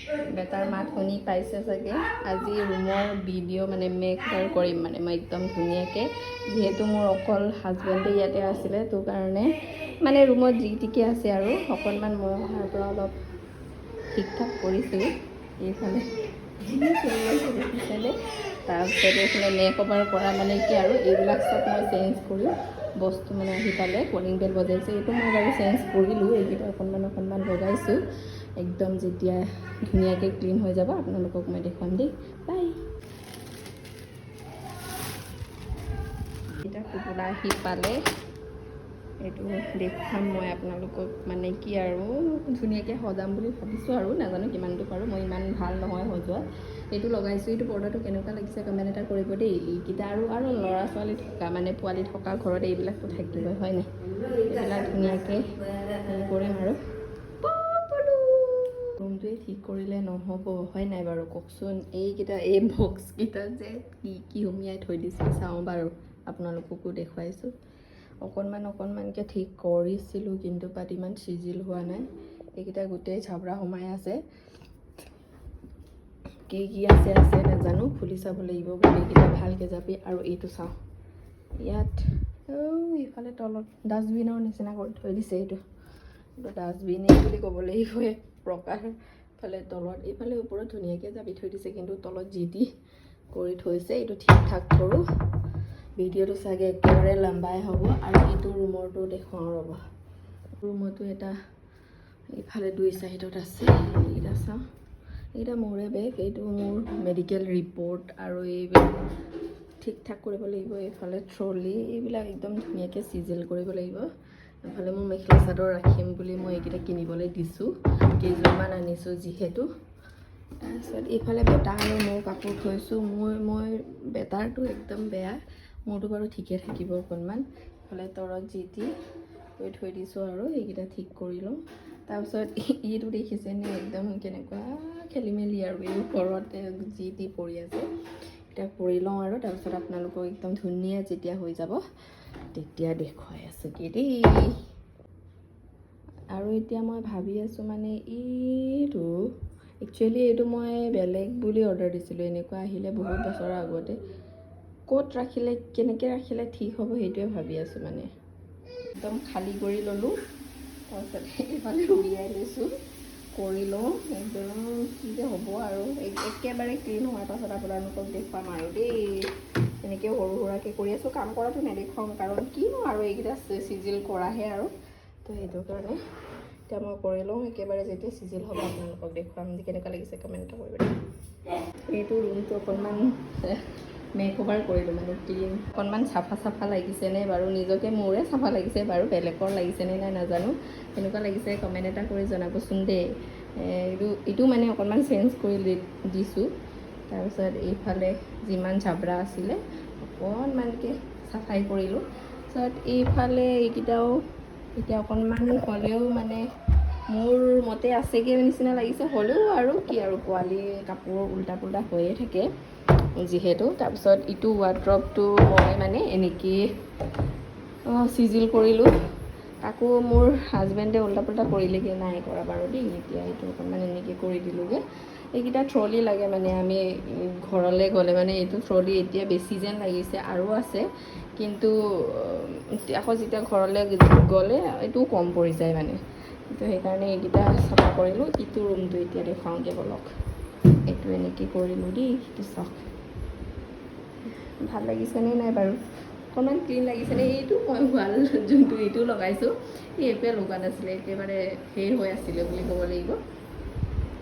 Better মাত শুনি পাইছে চাগে। আজি ৰুমৰ ভিডিঅ' মানে মেকআপ কৰিম মানে মই একদম ধুনীয়াকৈ, যিহেতু মোৰ অকল হাজবেণ্ডে ইয়াতে আছিলে, তো কাৰণে মানে ৰুমত যি টিকি আছে আৰু অকণমান মই অহাৰ পৰা অলপ ঠিক ঠাক কৰিছোঁ। এইফালে দেখিছেনে? তাৰপিছত এইফালে মেকআপৰ পৰা মানে কি আৰু এইবিলাক চব মই চেঞ্জ কৰিম। বস্তু মানে আহি পালে কলিং বেল বজাইছে, এইটো মই বাৰু চেঞ্জ কৰিলোঁ। এইকেইটা অকণমান লগাইছোঁ। একদম যেতিয়া ধুনীয়াকৈ ক্লিন হৈ যাব আপোনালোকক মই দেখুৱাম দেই। বাই। এতিয়া কুকুৰা আহি পালে, এইটো দেখুৱাম মই আপোনালোকক। মানে কি আৰু ধুনীয়াকৈ সজাম বুলি ভাবিছোঁ আৰু নাজানো কিমানটো পাৰোঁ, মই ইমান ভাল নহয় সজোৱা। এইটো লগাইছোঁ, এইটো পৰ্দাটো কেনেকুৱা লাগিছে কমেণ্ট এটা কৰিব দেই। এইকেইটা আৰু ল'ৰা ছোৱালী থকা মানে পোৱালি থকা ঘৰত এইবিলাকতো থাকিবই হয় নাই? এইবিলাক ধুনীয়াকৈ হেৰি কৰিম আৰু ৰুমটোৱে ঠিক কৰিলে নহ'ব হয় নাই বাৰু কওকচোন? এইকেইটা এই বক্সকেইটা যে কি সুমিয়াই থৈ দিছোঁ চাওঁ বাৰু, আপোনালোককো দেখুৱাইছোঁ। অকণমানকৈ ঠিক কৰিছিলোঁ, কিন্তু বাট ইমান চিজিল হোৱা নাই। এইকেইটা গোটেই ঝাবৰা সোমাই আছে। কি আছে নাজানো, খুলি চাব লাগিব গোটেইকেইটা ভালকৈ যাবি। আৰু এইটো চাওঁ, ইয়াত এইফালে তলত ডাষ্টবিনৰ নিচিনা কৰি থৈ দিছে। এইটো ডাষ্টবিনেই বুলি ক'ব লাগিব। প্ৰকাৰ ফালে তলত এইফালে ওপৰত ধুনীয়াকৈ জাপি থৈ দিছে, কিন্তু তলত যি কৰি থৈছে এইটো ঠিক ঠাক কৰোঁ। ভিডিঅ'টো চাগে একেবাৰে লম্বাই হ'ব। আৰু এইটো ৰুমৰটো দেখুৱাওঁ ৰ'ব। ৰুমতো এটা এইফালে 2 চাইডত আছে। এইকেইটা চাওঁ, এইকেইটা মোৰে বেগ, এইটো মোৰ মেডিকেল ৰিপৰ্ট আৰু এইবিলাক ঠিক ঠাক কৰিব লাগিব। এইফালে ট্ৰলি, এইবিলাক একদম ধুনীয়াকৈ চিজিল কৰিব লাগিব। এইফালে মোৰ মেখেলা চাদৰ ৰাখিম বুলি মই এইকেইটা কিনিবলৈ দিছোঁ, কেইযোৰমান আনিছোঁ যিহেতু। তাৰপিছত এইফালে বেটা আৰু মোৰ কাপোৰ থৈছোঁ। মই বেটাৰটো একদম বেয়া, মোৰটো বাৰু ঠিকে থাকিব অকণমান। এইফালে তলত যি কৰি থৈ দিছোঁ আৰু এইকেইটা ঠিক কৰি লওঁ। তাৰপিছত এইটো দেখিছেনে একদম কেনেকুৱা খেলি মেলি আৰু এই ওপৰতে যি পৰি আছে। এতিয়া কৰি লওঁ আৰু তাৰপিছত আপোনালোকক একদম ধুনীয়া যেতিয়া হৈ যাব তেতিয়া দেখুৱাই আছোঁ কি দেই। আৰু এতিয়া মই ভাবি আছোঁ মানে এইটো একচুৱেলি এইটো মই বেলেগ বুলি অৰ্ডাৰ দিছিলোঁ। এনেকুৱা আহিলে বহুত বছৰৰ আগতে। ক'ত ৰাখিলে কেনেকৈ ৰাখিলে ঠিক হ'ব সেইটোৱে ভাবি আছোঁ। মানে একদম খালী কৰি ল'লোঁ, তাৰপিছত এইফালে উলিয়াই লৈছোঁ, কৰি লওঁ একদম কি যে হ'ব। আৰু একেবাৰে ক্লিন হোৱাৰ পাছত আপোনালোকক দেখুৱাম আৰু দেই। এনেকৈ সৰু সুৰাকৈ কৰি আছোঁ, কাম কৰাটো নেদেখুৱাম কাৰণ কিনো আৰু এইকেইটা চিজিল কৰাহে আৰু। তো সেইটো কাৰণে এতিয়া মই কৰি লওঁ, একেবাৰে যেতিয়া চিজিল হ'ব আপোনালোকক দেখুৱাম। কেনেকুৱা লাগিছে কমেণ্ট এটা কৰিব দেই। এইটো ৰুমটো অকণমান মেকঅভাৰ কৰিলোঁ, মানে ক্লিন অকণমান চাফা লাগিছেনে বাৰু? নিজকে মোৰে চাফা লাগিছে বাৰু, বেলেগৰ লাগিছেনে নাই নাজানো। কেনেকুৱা লাগিছে কমেণ্ট এটা কৰি জনাবচোন দেই। এইটো মানে অকণমান চেঞ্জ কৰি দিছোঁ। তাৰপিছত এইফালে যিমান ঝাবৰা আছিলে অকণমানকৈ চাফাই কৰিলোঁ। তাৰপিছত এইফালে এইকেইটাও এতিয়া অকণমান হ'লেও মানে মোৰ মতে আছেগৈ নিচিনা লাগিছে। হ'লেও আৰু কি আৰু পোৱালি কাপোৰ উল্টা পুল্টা হৈয়ে থাকে যিহেতু। তাৰপিছত ইটো ৱাৰ্ড্ৰবটো মই মানে এনেকৈ চিজিল কৰিলোঁ। তাকো মোৰ হাজবেণ্ডে উল্টা পুল্টা কৰিলেগৈ, নাই কৰা বাৰু দেই। এতিয়া এইটো অকণমান এনেকৈ কৰি দিলোঁগৈ। এইকেইটা ট্ৰলি লাগে মানে আমি ঘৰলৈ গ'লে মানে এইটো ট্ৰলি এতিয়া বেছি যেন লাগিছে, আৰু আছে কিন্তু আকৌ যেতিয়া ঘৰলৈ গ'লে এইটোও কম পৰি যায় মানে। তো সেইকাৰণে এইকেইটা চাফা কৰিলোঁ। ইটো ৰুমটো এতিয়া দেখুৱাওঁগৈ বলক। এইটো এনেকৈ কৰিলোঁ দেই, এইটো চাওক ভাল লাগিছেনে নাই বাৰু? অকণমান ক্লিন লাগিছেনে? এইটো মই ৱাল যোনটো এইটো লগাইছোঁ এইটোৱে লগোৱা নাছিলে, একেবাৰে হেৰি হৈ আছিলে বুলি ক'ব লাগিব।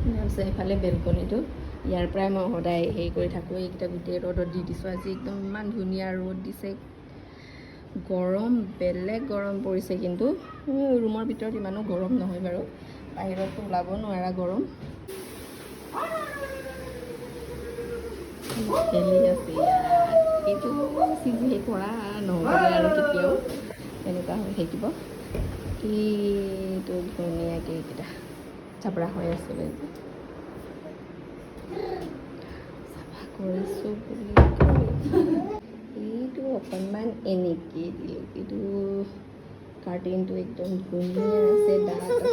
তাৰপিছত এইফালে বেলকনিটো ইয়াৰ পৰাই মই সদায় হেৰি কৰি থাকোঁ। এইকেইটা গোটেই ৰ'দত দি দিছোঁ। আজি একদম ইমান ধুনীয়া ৰ'দ দিছে, গৰম বেলেগ গৰম পৰিছে। কিন্তু ৰুমৰ ভিতৰত ইমানো গৰম নহয় বাৰু, বাহিৰততো ওলাব নোৱাৰা গৰম। খেলি আছে ইয়াত, এইটো চিজিল কৰা নহ'বগৈ আৰু কেতিয়াও এনেকুৱা হৈ থাকিব। কিন্তু ধুনীয়াকৈ এইকেইটা চাপৰা হৈ আছিলে যে চাফা কৰিছোঁ বুলি এইটো অকণমান এনেকৈ দিলোঁ। এইটো কাৰ্টেইনটো একদম ধুনীয়া আছে, ডাঠ আছে।